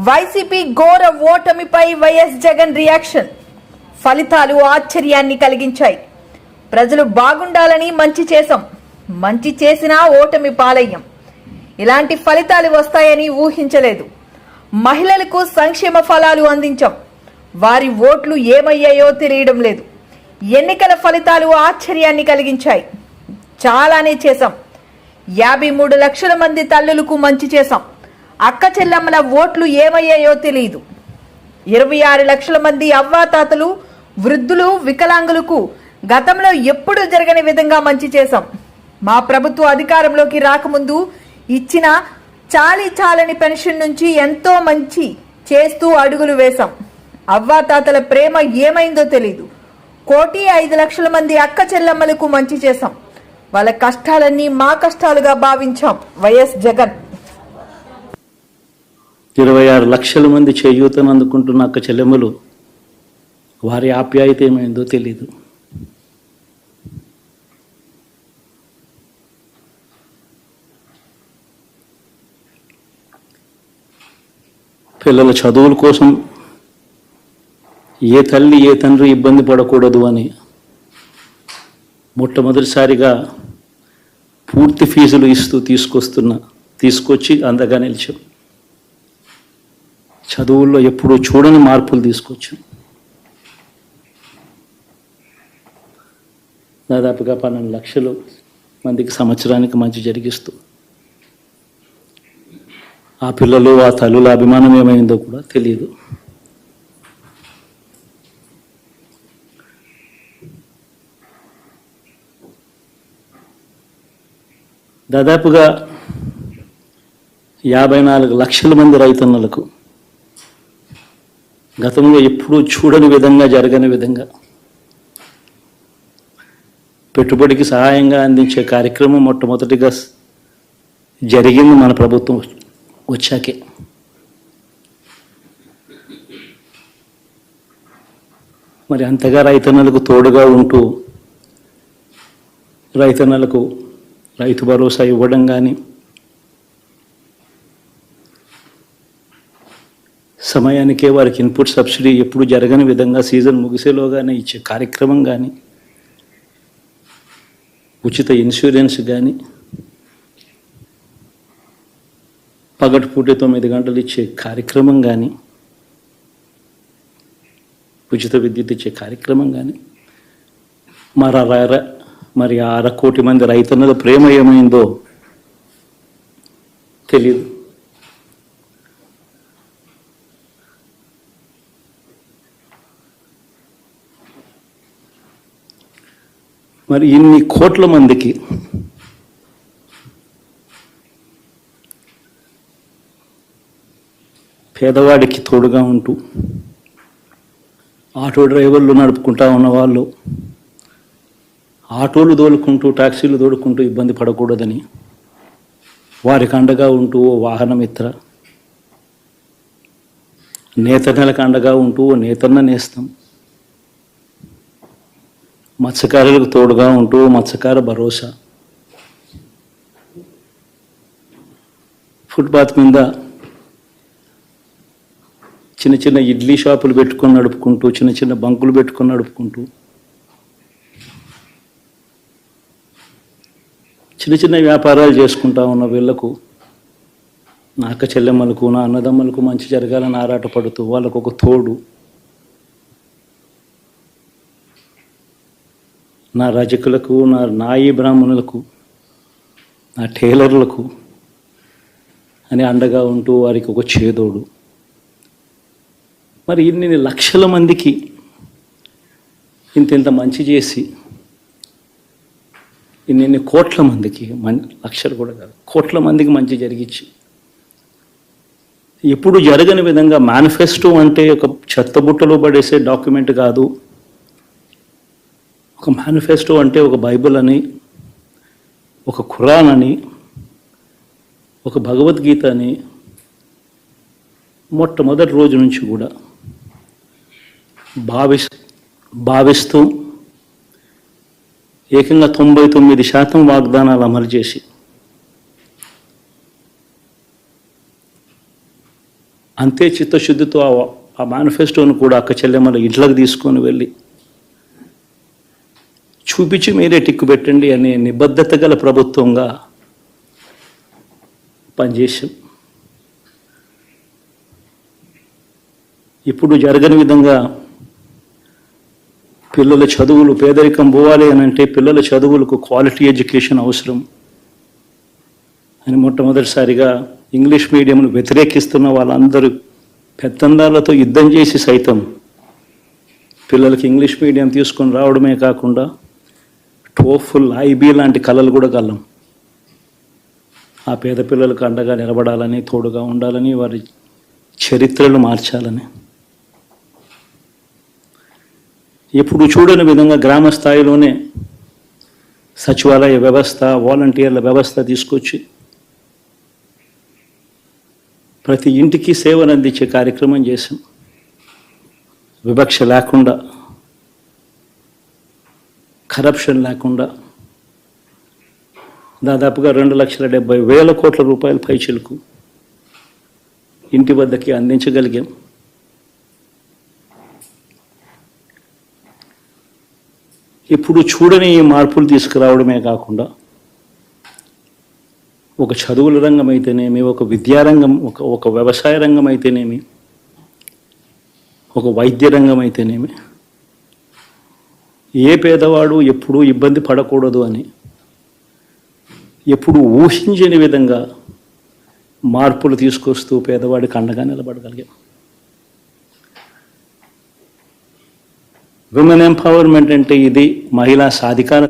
YCP ఘోర ఓటమిపై YS Jagan reaction. ఫలితాలు ఆశ్చర్యాన్ని కలిగించాయి. ప్రజలు బాగుండాలని మంచి చేశాం, మంచి చేసినా ఓటమి పాలయ్యం. ఇలాంటి ఫలితాలు వస్తాయని ఊహించలేదు. మహిళలకు సంక్షేమ ఫలాలు అందించాం, వారి ఓట్లు ఏమయ్యాయో తెలియడం లేదు. ఎన్నికల ఫలితాలు ఆశ్చర్యాన్ని కలిగించాయి. చాలానే చేశాం. 53 లక్షల మంది తల్లులకు మంచి చేశాం. అక్క చెల్లెమ్మల ఓట్లు ఏమయ్యాయో తెలియదు. 26 లక్షల మంది అవ్వాతాతలు, వృద్ధులు, వికలాంగులకు గతంలో ఎప్పుడూ జరగని విధంగా మంచి చేశాం. మా ప్రభుత్వ అధికారంలోకి రాకముందు ఇచ్చిన చాలని పెన్షన్ నుంచి ఎంతో మంచి చేస్తూ అడుగులు వేశాం. అవ్వాతాతల ప్రేమ ఏమైందో తెలీదు. 1,05,00,000 మంది అక్క చెల్లెమ్మలకు మంచి చేశాం. వాళ్ళ కష్టాలన్నీ మా కష్టాలుగా భావించాం. వైఎస్ జగన్. 26 లక్షల మంది చేయూతను అందుకుంటున్న అక్క చెల్లెమ్మలు, వారి ఆప్యాయత ఏమైందో తెలీదు. పిల్లల చదువుల కోసం ఏ తల్లి ఏ తండ్రి ఇబ్బంది పడకూడదు అని మొట్టమొదటిసారిగా పూర్తి ఫీజులు ఇస్తూ తీసుకొచ్చి అందగా నిలిచాం. చదువుల్లో ఎప్పుడూ చూడని మార్పులు తీసుకొచ్చాం. దాదాపుగా 12 లక్షల మందికి సంవత్సరానికి మంచి జరిగిస్తూ ఆ పిల్లలు, ఆ తల్లుల అభిమానం ఏమైందో కూడా తెలియదు. దాదాపుగా 54 లక్షల మంది రైతన్నలకు గతంలో ఎప్పుడూ చూడని విధంగా, జరగని విధంగా పెట్టుబడికి సహాయంగా అందించే కార్యక్రమం మొట్టమొదటిగా జరిగింది మన ప్రభుత్వం వచ్చాకే. మరి అంతగా రైతన్నలకు తోడుగా ఉంటూ రైతన్నలకు రైతు భరోసా ఇవ్వడం కానీ, సమయానికే వారికి ఇన్పుట్ సబ్సిడీ ఎప్పుడు జరగని విధంగా సీజన్ ముగిసేలోగానే ఇచ్చే కార్యక్రమం కానీ, ఉచిత ఇన్సూరెన్స్ కానీ, పగటిపూట 9 గంటలు ఇచ్చే కార్యక్రమం కానీ, ఉచిత విద్యుత్ ఇచ్చే కార్యక్రమం కానీ, మరి 1/2 కోటి మంది రైతన్నల ప్రేమ ఏమైందో తెలియదు. మరి ఇన్ని కోట్ల మందికి పేదవాడికి తోడుగా ఉంటూ ఆటో డ్రైవర్లు నడుపుకుంటా ఉన్నవాళ్ళు, ఆటోలు తోలుకుంటూ, టాక్సీలు తోలుకుంటూ ఇబ్బంది పడకూడదని వారికి అండగా ఉంటూ ఓ వాహనమిత్ర, నేతన్నలకు అండగా ఉంటూ ఓ నేతన్న నేస్తం, మత్స్యకారులకు తోడుగా ఉంటూ మత్స్యకార భరోసా, ఫుట్పాత్ మీద చిన్న చిన్న ఇడ్లీ షాపులు పెట్టుకొని నడుపుకుంటూ, చిన్న చిన్న బంకులు పెట్టుకొని నడుపుకుంటూ, చిన్న చిన్న వ్యాపారాలు చేసుకుంటా ఉన్న వీళ్లకు, నా అక్క చెల్లెమ్మలకు, నా అన్నదమ్మలకు మంచి జరగాలని ఆరాటపడుతూ వాళ్ళకు ఒక తోడు, నా రజకులకు, నా నాయి బ్రాహ్మణులకు, నా టైలర్లకు అని అండగా ఉంటూ వారికి ఒక చేదోడు. మరి ఇన్ని లక్షల మందికి ఇంత మంచి చేసి, ఇన్ని కోట్ల మందికి, లక్షలు కూడా కాదు, కోట్ల మందికి మంచి జరిగించి, ఎప్పుడు జరగని విధంగా మేనిఫెస్టో అంటే ఒక చెత్తబుట్టలో పడేసే డాక్యుమెంట్ కాదు. ఒక మేనిఫెస్టో అంటే ఒక బైబిల్ అని, ఒక ఖురాన్ అని, ఒక భగవద్గీత అని మొట్టమొదటి రోజు నుంచి కూడా భావిస్తూ ఏకంగా 99% వాగ్దానాలు అమలు చేసి అంతే చిత్తశుద్ధితో ఆ మేనిఫెస్టోను కూడా అక్క చెల్లెమ్మల ఇంట్లోకి తీసుకొని వెళ్ళి చూపించి మీరే టిక్కు పెట్టండి అనే నిబద్ధత గల ప్రభుత్వంగా పనిచేసాం. ఇప్పుడు జరగని విధంగా పిల్లల చదువులు, పేదరికం పోవాలి అని అంటే పిల్లల చదువులకు క్వాలిటీ ఎడ్యుకేషన్ అవసరం అని మొట్టమొదటిసారిగా ఇంగ్లీష్ మీడియంను వ్యతిరేకిస్తున్న వాళ్ళందరూ పెత్తందారులతో యుద్ధం చేసి సైతం పిల్లలకి ఇంగ్లీష్ మీడియం తీసుకొని రావడమే కాకుండా టోఫుల్, ఐబీ లాంటి కళలు కూడా కలం. ఆ పేద పిల్లలకు అండగా నిలబడాలని, తోడుగా ఉండాలని, వారి చరిత్రలు మార్చాలని. ఎప్పుడు చూడని విధంగా గ్రామ స్థాయిలోనే సచివాలయ వ్యవస్థ, వాలంటీర్ల వ్యవస్థ తీసుకొచ్చి ప్రతి ఇంటికి సేవను అందించే కార్యక్రమం చేశాం. వివక్ష లేకుండా, కరప్షన్ లేకుండా దాదాపుగా 2,70,000 కోట్ల రూపాయల పైచిలకు ఇంటి వద్దకి అందించగలిగాం. ఇప్పుడు చూడని మార్పులు తీసుకురావడమే కాకుండా ఒక చదువుల రంగం అయితేనేమి, ఒక విద్యారంగం, ఒక వ్యవసాయ రంగం అయితేనేమి, ఒక వైద్య రంగం అయితేనేమి, ఏ పేదవాడు ఎప్పుడూ ఇబ్బంది పడకూడదు అని ఎప్పుడు ఊహించని విధంగా మార్పులు తీసుకొస్తూ పేదవాడికి అండగా నిలబడగలిగాం. విమెన్ ఎంపవర్మెంట్ అంటే ఇది మహిళా సాధికారత.